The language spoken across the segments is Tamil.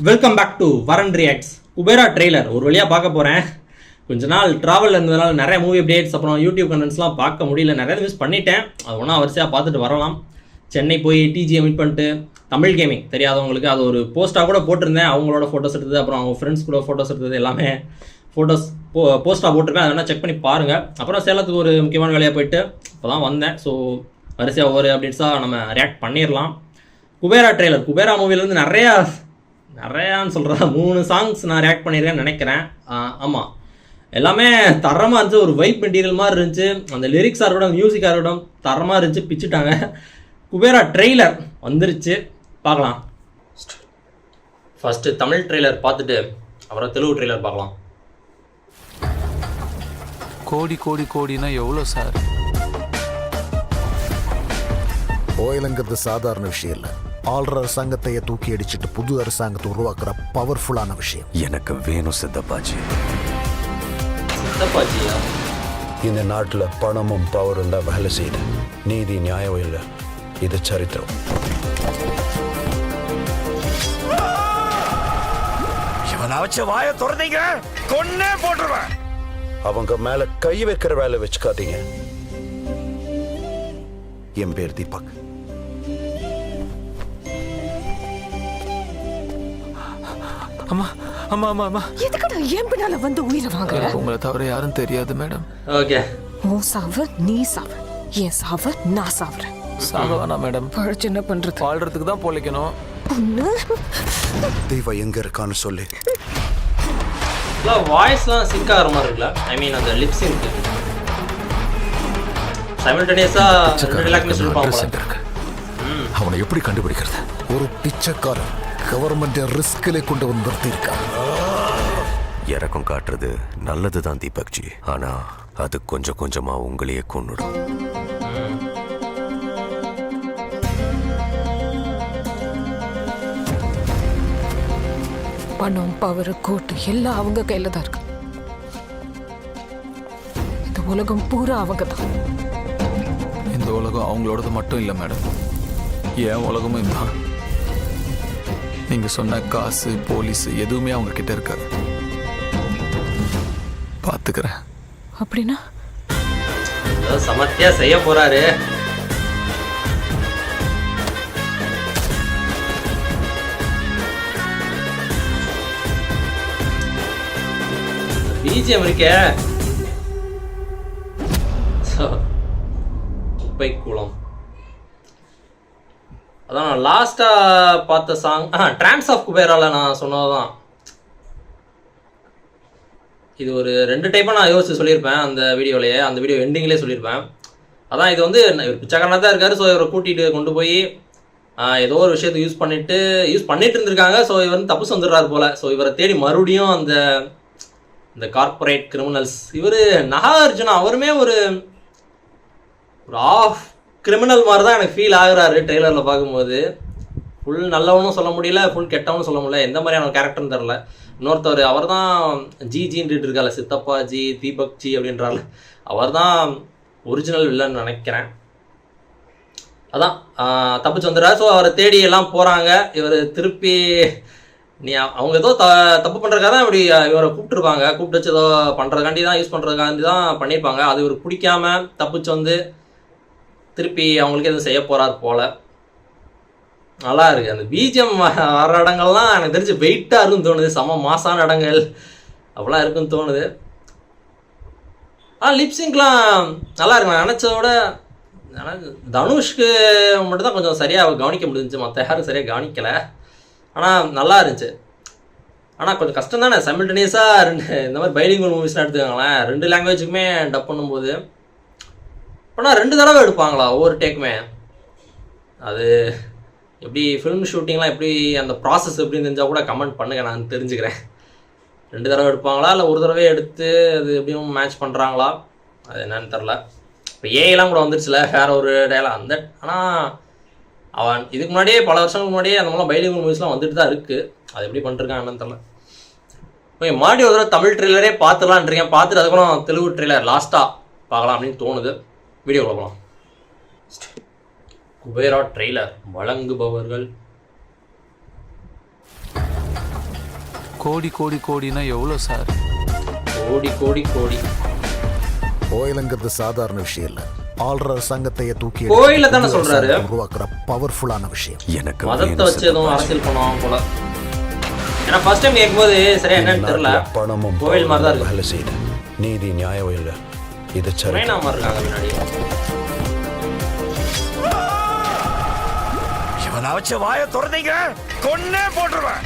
வெல்கம் பேக் டு வரன் ரியாக்ட்ஸ். குபேரா ட்ரெய்லர் ஒரு வழியாக பார்க்க போகிறேன். கொஞ்ச நாள் ட்ராவல் இருந்ததுனால நிறைய மூவி அப்டேட்ஸ் அப்புறம் யூடியூப் கண்டென்ட்ஸ்லாம் பார்க்க முடியல, நிறைய மிஸ் பண்ணிட்டேன். அது ஒன்றா வரிசையாக பார்த்துட்டு வரலாம். சென்னை போய் டிஜியை மீட் பண்ணிட்டு தமிழ் கேமிங் தெரியாதவங்களுக்கு அது ஒரு போஸ்ட்டாக கூட போட்டிருந்தேன். அவங்களோட ஃபோட்டோஸ் எடுத்தது அப்புறம் அவங்க ஃப்ரெண்ட்ஸ் கூட ஃபோட்டோஸ் எடுத்தது எல்லாமே ஃபோட்டோஸ் போஸ்ட்டாக போட்டிருப்பேன். அதை வேணால் செக் பண்ணி பாருங்கள். அப்புறம் சேலத்துக்கு ஒரு முக்கியமான வேலையாக போயிட்டு இப்போ தான் வந்தேன். ஸோ வரிசையாக ஒவ்வொரு அப்டேட்ஸாக நம்ம ரியாக்ட் பண்ணிடலாம். குபேரா ட்ரெய்லர், குபேரா மூவிலேருந்து நிறையான்னு சொல்கிறேன், 3 சாங்ஸ் நான் ரியாக்ட் பண்ணியிருக்கேன்னு நினைக்கிறேன். ஆமாம், எல்லாமே தரமாக இருந்துச்சு. ஒரு வைப் மெட்டீரியல் மாதிரி இருந்துச்சு. அந்த லிரிக்ஸாக இருக்கட்டும், மியூசிக்காக இருக்கட்டும் தரமாக இருந்துச்சு. பிச்சுட்டாங்க. குபேரா ட்ரெய்லர் வந்துருச்சு, பார்க்கலாம். ஃபஸ்ட்டு தமிழ் ட்ரெய்லர் பார்த்துட்டு அப்புறம் தெலுங்கு ட்ரெய்லர் பார்க்கலாம். கோடி கோடி கோடினா எவ்வளோ சார்? ஓயிலுங்கிறது சாதாரண விஷயம் இல்லை. ஆள்ற அரசாங்கத்தையே தூக்கி அடிச்சுட்டு புது அரசாங்கத்தை உருவாக்குற பவர்ஃபுல்லான விஷயம். எனக்கு வேணும் சித்தப்பாஜி. சித்தப்பாஜியா? இந்த நாட்டில் பணமும் பவரும் தான் வேலை செய்யுது. நீதி நியாயம் இல்லை, இது சரித்திரம். இவனை வச்ச வாய திறந்தீங்க கொன்னே போட்டுருவேன். அவங்க மேல கை வைக்கிற வேலை வச்சுக்காதீங்க. என் பேர் தீபக். அம்மா அம்மா அம்மா அம்மா, எதுக்குடா என் பின்னால வந்து உயிரை வாங்குற? உங்களை தவிர யாரும் தெரியாது மேடம். ஓகே, உன் சாவு நீ சாவு, என் சாவு நான் சாவுறேன். சாகவானா மேடம்? பழச்சு என்ன பண்றது? வாழ்றதுக்கு தான் பொழைக்கணும். தெய்வம் எங்க இருக்கான்னு சொல்லி. வாய்ஸ்லாம் சிங்க் ஆகிற மாதிரி இருக்குல்ல. ஐ மீன் அந்த லிப் சிங்க் சைமல்டேனியஸாக ரிலாக்ஸேஷன் இருப்பாங்க. அவனை எப்படி கண்டுபிடிக்கிறது? ஒரு பிச்சைக்காரன் கவர்மெண்ட் ரிஸ்கிலே கொண்டு வந்து நிறுத்தியிருக்கான். இறக்கம் காட்டுறது நல்லதுதான் தீபக்ஜி, ஆனா அது கொஞ்சம் கொஞ்சமா உங்களையே கொன்னுடும். பணம் பவர் கோட்டு எல்லாம் அவங்க கையில தான் இருக்கு. இந்த உலகம் பூரா அவங்க தான். இந்த உலகம் அவங்களோடது மட்டும் இல்லை மேடம், ஏன் உலகமும் இதுதான். நீங்க சொன்ன காசு போலீஸ் எதுவுமே அவங்க கிட்ட இருக்காது. பாத்துக்கிறேன். அப்படின்னா சமத்தியா செய்ய போறாரு. பிஜிஎம் இருக்க குப்பை குளம். அதான் நான் லாஸ்ட்டாக பார்த்த சாங் ட்ரான்ஸ் ஆஃப் குபேராவில் நான் சொன்னதுதான். இது ஒரு 2 டைப்பாக நான் யோசிச்சு சொல்லியிருப்பேன் அந்த வீடியோலேயே, அந்த வீடியோ எண்டிங்லேயே சொல்லியிருப்பேன். அதான் இது வந்து இவர் பிச்சைக்காரனாக தான் இருக்கார். ஸோ இவரை கூட்டிகிட்டு கொண்டு போய் ஏதோ ஒரு விஷயத்தை யூஸ் பண்ணிட்டு இருந்திருக்காங்க. ஸோ இவர் வந்து தப்பு வந்துடுறாரு போல். ஸோ இவரை தேடி மறுபடியும் இந்த கார்பரேட் கிரிமினல்ஸ், இவர் நாகார்ஜுனா அவருமே ஒரு ஆஃப் கிரிமினல் மாதிரி தான் எனக்கு ஃபீல் ஆகுறாரு ட்ரெய்லரில் பார்க்கும்போது. ஃபுல் நல்லவனும் சொல்ல முடியல, ஃபுல் கெட்டவனும் சொல்ல முடியல, எந்த மாதிரியான கேரக்டர்னு தெரில. இன்னொருத்தவர் அவர் தான் ஜின்னு இருக்கார்ல, சித்தப்பா ஜி தீபக் ஜி அப்படின்றால, அவர் தான் ஒரிஜினல் வில்லன்னு நினைக்கிறேன். அதான் தப்பிச்சு வந்துடுறாரு. ஸோ அவரை தேடி எல்லாம் போகிறாங்க. இவர் திருப்பி அவங்க ஏதோ தப்பு பண்ணுறதுக்காக தான் இப்படி இவரை கூப்பிட்டுருப்பாங்க. கூப்பிட்டு வச்சு ஏதோ பண்ணுறதுக்காண்டி தான் யூஸ் பண்ணுறதுக்காண்டி தான் பண்ணியிருப்பாங்க. அது இவர் பிடிக்காம தப்பிச்சு வந்து திருப்பி அவங்களுக்கு எதுவும் செய்ய போகிறார் போல். நல்லா இருக்குது. அந்த பிஜிஎம் வர இடங்கள்லாம் எனக்கு தெரிஞ்சு வெயிட்டாக இருக்குன்னு தோணுது. செம மாசான இடங்கள் அப்படிலாம் இருக்குன்னு தோணுது. லிப்ஸிங்க்லாம் நல்லா இருக்கு. நான் நினச்சதோட தனுஷ்க்கு மட்டும்தான் கொஞ்சம் சரியாக கவனிக்க முடிஞ்சிச்சு, மற்ற யாரும் சரியாக கவனிக்கலை. ஆனால் நல்லா இருந்துச்சு. ஆனால் கொஞ்சம் கஷ்டம் தானே சைமல்டேனியஸாக இந்த மாதிரி பைலிங்குவல் மூவிஸ்லாம் எடுத்துக்காங்களேன். 2 லாங்குவேஜுக்குமே டப் பண்ணும்போது. ஆனால் 2 தடவை எடுப்பாங்களா ஒவ்வொரு டேக்குமே? அது எப்படி ஃபிலிம் ஷூட்டிங்லாம் எப்படி அந்த ப்ராசஸ் எப்படின்னு தெரிஞ்சால் கூட கமெண்ட் பண்ணுங்கள், நான் தெரிஞ்சுக்கிறேன். 2 தடவை எடுப்பாங்களா இல்லை ஒரு தடவை எடுத்து அது எப்படியும் மேட்ச் பண்ணுறாங்களா, அது என்னன்னு தெரில. இப்போ ஏஐலாம் கூட வந்துருச்சுல வேறு ஒரு டேலாம் அந்த. ஆனால் அவன் இதுக்கு முன்னாடியே பல வருஷங்களுக்கு முன்னாடியே அந்த மாதிரிலாம் பைலிங்குவல் மூவிஸ்லாம் வந்துட்டு தான் இருக்குது. அது எப்படி பண்ணிருக்கான் என்னன்னு தெரில. ஓகே, மறுபடியும் ஒரு தடவை தமிழ் ட்ரெய்லரே பார்த்துலான்றீங்க. பார்த்துட்டு அதுக்கப்புறம் தெலுங்கு ட்ரெய்லர் லாஸ்ட்டாக பார்க்கலாம் அப்படின்னு தோணுது. வீடியோ போகலாம். குபேரா ட்ரெய்லர் வழங்குபவர்கள் கோடி கோடி கோடினா எவ்வளோ சார்? கோடி கோடி கோடி. கோயிலுங்கிறது சாதாரண விஷயம் இல்ல. ஆள்ற அரசாங்கத்தையே தூக்கி கோயில தானே சொல்றாரு. உருவாக்குற பவர்ஃபுல்லான விஷயம். எனக்கு மதத்தை வச்சு எதுவும் அரசியல் பண்ணுவாங்க போல. ஏன்னா ஃபர்ஸ்ட் டைம் கேட்கும்போது சரியா என்னன்னு தெரியல. பணமும் கோவில் மாதிரி தான் இருக்கு. வேலை செய்யுது. நீதி நியாயம் இல்லை. இது சரி. மைனா மாதிரி இருக்காங்க முன்னாடி. இவனை வச்ச வாயை திறந்தீங்க கொன்னே போட்டுருவேன்.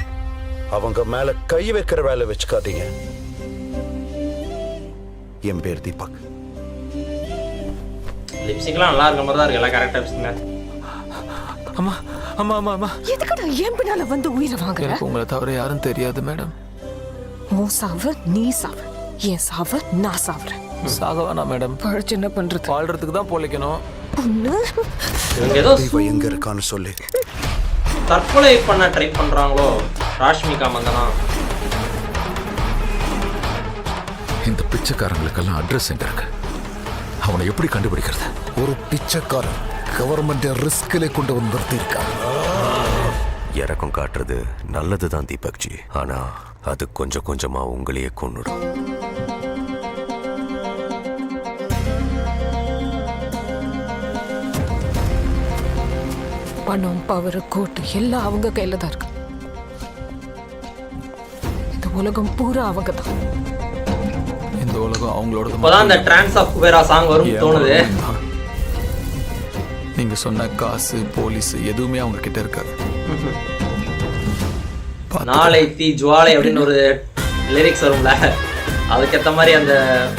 அவங்க மேல கை வைக்கிற வேலை வச்சுக்காதீங்க. என் பேர் தீபக். லிப்ஸ்டிக்லாம் நல்லா இருக்க மாதிரி தான் இருக்கு. எல்லாம் கரெக்டாக வச்சுங்க. அம்மா அம்மா அம்மா அம்மா, எதுக்கடா என் பின்னால வந்து உயிரை வாங்குற? எனக்கு உங்களை தவிர யாரும் தெரியாது மேடம். உன் சாவு நீ சாவு, என் சாவு நான் சாவுறேன். சாக வேணாம் மேடம். பழச்சு என்ன பண்றது? வாழ்றதுக்கு தான் பொழைக்கணும். பொண்ணு இவங்க ஏதோ தீபக் எங்க இருக்கான்னு சொல்லு. தற்கொலை பண்ண ட்ரை பண்றாங்களோ ராஷ்மிகா மந்தனா. இந்த பிச்சைக்காரங்களுக்கெல்லாம் அட்ரஸ் எங்க இருக்கு? அவனை எப்படி கண்டுபிடிக்கிறது? ஒரு பிச்சைக்காரன் கவர்மெண்ட் ரிஸ்கிலே கொண்டு வந்து நிறுத்தியிருக்காங்க. இறக்கம் காட்டுறது நல்லதுதான் தீபக்ஜி, ஆனா அது கொஞ்சம் கொஞ்சமா உங்களையே கொன்னுடும். பணம் பவர் கோட்டு எல்லாம் அவங்க கையில தான் இருக்கு. இந்த உலகம் பூரா அவங்க தான். இந்த உலகம் அவங்களோட இப்போதான் இந்த டிரான்ஸ் ஆஃப் குபேரா சாங் வரும் தோணுது. நீங்க சொன்ன காசு போலீஸ் எதுவுமே அவங்க கிட்ட இருக்காது. நாளை தீ ஜுவாலை அப்படின்னு ஒரு லிரிக்ஸ் வரும்ல, அதுக்கேற்ற மாதிரி அந்த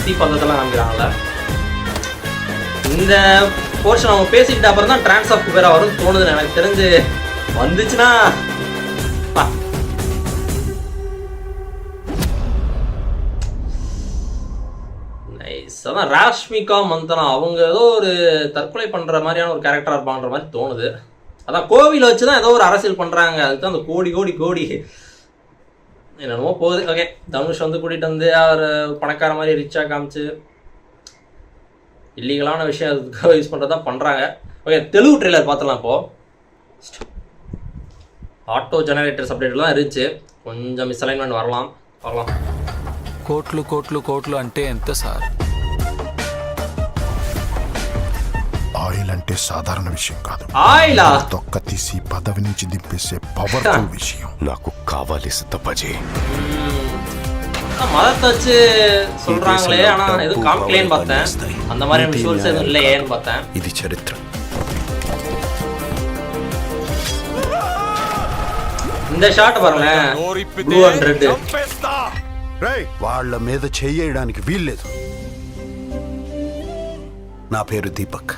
தீ பந்தத்தெல்லாம் காமிக்கிறாங்கல்ல. இந்த போர்ஷன் அவங்க பேசிக்கிட்ட அப்புறம் தான் டிரான்ஸ் ஆஃப் குபேரா வரும் தோணுது எனக்கு தெரிஞ்சு. வந்துச்சுன்னா நைஸ். அதான் ராஷ்மிகா மந்தனா அவங்க ஏதோ ஒரு தற்கொலை பண்ணுற மாதிரியான ஒரு கேரக்டராக இருப்பான்ற மாதிரி தோணுது. அதான் கோவிலை வச்சு தான் ஏதோ ஒரு அரசியல் பண்ணுறாங்க. அதுதான் அந்த கோடி கோடி கோடி என்னென்னமோ போகுது. ஓகே, தனுஷ் வந்து கூட்டிகிட்டு வந்து அவர் பணக்கார மாதிரி ரிச்சாக காமிச்சு இல்லீகலான விஷயம் அதுக்காக யூஸ் பண்ணுறது தான் பண்ணுறாங்க. ஓகே, தெலுங்கு ட்ரெய்லர் பார்த்துலாம் இப்போது. ஆட்டோ ஜெனரேட்டர்ஸ் அப்டேட்லாம் இருந்துச்சு, கொஞ்சம் மிஸ்அலைன்மெண்ட் வரலாம் பார்க்கலாம். కోట్లు కోట్లు కోట్లు అంటే ఎంత సార్? ఆయిల్ అంటే సాధారణ విషయం కాదు. ఆయిలా తొక్క తీసి పదవి నుంచి దింపేసే పవర్ఫుల్ విషయం. నాకు కావాలి సిద్ధపజీ. மதத்தை வச்சு சொல்றாங்களே, ஆனா எதுவும் காமிக்கலேன்னு பார்த்தேன். அந்த மாதிரி விஷுவல்ஸ் எதுவும் இல்லையேன்னு பார்த்தேன். ఇది చరిత్ర. இந்த ஷாட் பாருங்களேன், ப்ளூ அண்ட் ரெட். వాళ్ళ మీద చెయ్యడానికి వీల్లేదు. నా పేరు దీపక్.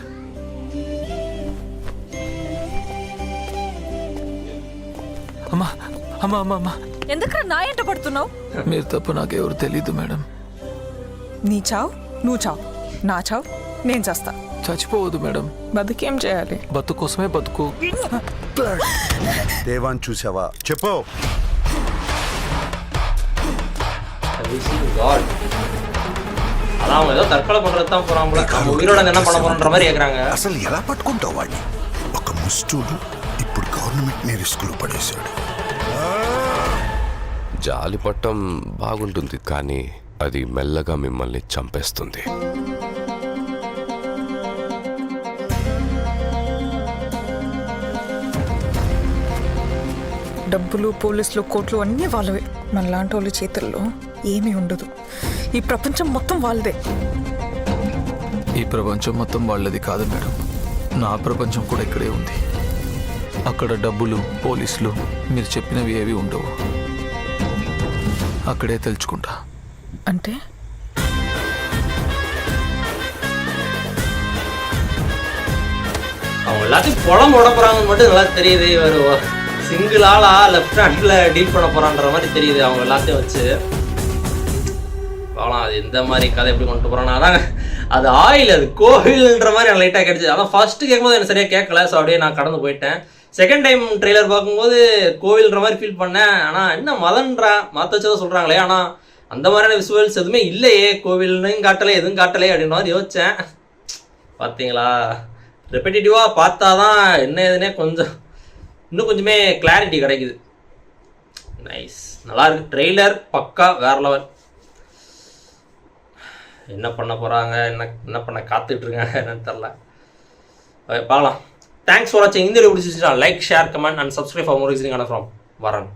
అమ్మా అమ్మా అమ్మా అమ్మా, ఎందుకు నా ఎంట పడుతున్నావు? మీరు తప్ప నాకెవరు తెలీదు మేడం. నీ చావు నువ్వు చావు, నా చావు నేను చేస్తా. చచ్చిపోవద్దు మేడం. బతుకేం చేయాలి? బతుకు కోసమే బతుకు. దేవాన్ని చూసావా? చెప్పు. அதான் அவங்க ஏதோ தற்கொலை பண்றது தான் போறாங்க போல. அவங்க உயிரோட என்ன பண்ண போறன்ற மாதிரி கேக்குறாங்க. అసలు ఎలా పట్టుకుంటావు వాడిని? ఒక ముస్టూడు ఇప్పుడు గవర్నమెంట్ ని రిస్కులు పడేశాడు. జాలి పట్టం బాగుంటుంది, కానీ అది మెల్లగా మిమ్మల్ని చంపేస్తుంది. డబ్బులు పోలీసులు కోట్లు అన్నీ వాళ్ళవే. మనలాంటి వాళ్ళ చేతుల్లో ఏమీ ఉండదు. ఈ ప్రపంచం మొత్తం వాళ్ళదే. ఈ ప్రపంచం మొత్తం వాళ్ళది కాదు మేడం, నా ప్రపంచం కూడా ఇక్కడే ఉంది. అక్కడ డబ్బులు పోలీసులు మీరు చెప్పినవి ఏవి ఉండవు. అక్కడే తెలుసుకుంటా. అంటే அவங்க எல்லாத்தையும் புலம் போட போறாங்கன்னு மட்டும் நல்லா தெரியுது. இவர் சிங்கிள் ஆளா லெஃப்ட் ஹேண்ட்ல டீல் பண்ண போறான்ற மாதிரி தெரியுது அவங்க எல்லாத்தையும் வச்சு. பார்க்கலாம் அது எந்த மாதிரி கதை எப்படி கொண்டு போறாங்க. அதான் அது ஆயில், அது கோவில்ன்ற மாதிரி எனக்கு லைட்டாக கிடைச்சிது. அதான் ஃபர்ஸ்ட் கேட்கும்போது எனக்கு சரியாக கேட்கல, ஸோ அப்படியே நான் கடந்து போயிட்டேன். செகண்ட் டைம் ட்ரெய்லர் பார்க்கும்போது கோவில்ன்ற மாதிரி ஃபீல் பண்ணேன். ஆனால் என்ன மதன்றா மற்ற வச்சதான் சொல்கிறாங்களே, ஆனால் அந்த மாதிரியான விஷுவல்ஸ் எதுவுமே இல்லையே, கோவில்னு காட்டலை எதுவும் காட்டலை அப்படின்ற மாதிரி யோசித்தேன். பார்த்தீங்களா, ரெப்படிட்டிவாக பார்த்தா தான் என்ன ஏதுன்னே கொஞ்சம் இன்னும் கொஞ்சமே கிளாரிட்டி கிடைக்குது. நைஸ், நல்லா இருக்கு. ட்ரெய்லர் பக்கா வேற லெவல். என்ன பண்ண போகிறாங்க, என்ன பண்ண காத்துட்ருக்காங்க என்னன்னு தெரில. பார்க்கலாம். தேங்க்ஸ் ஃபார் வாட்சிங். இந்த வீடியோ பிடிச்சிச்சுன்னா like, share, comment and subscribe for more from வரன்.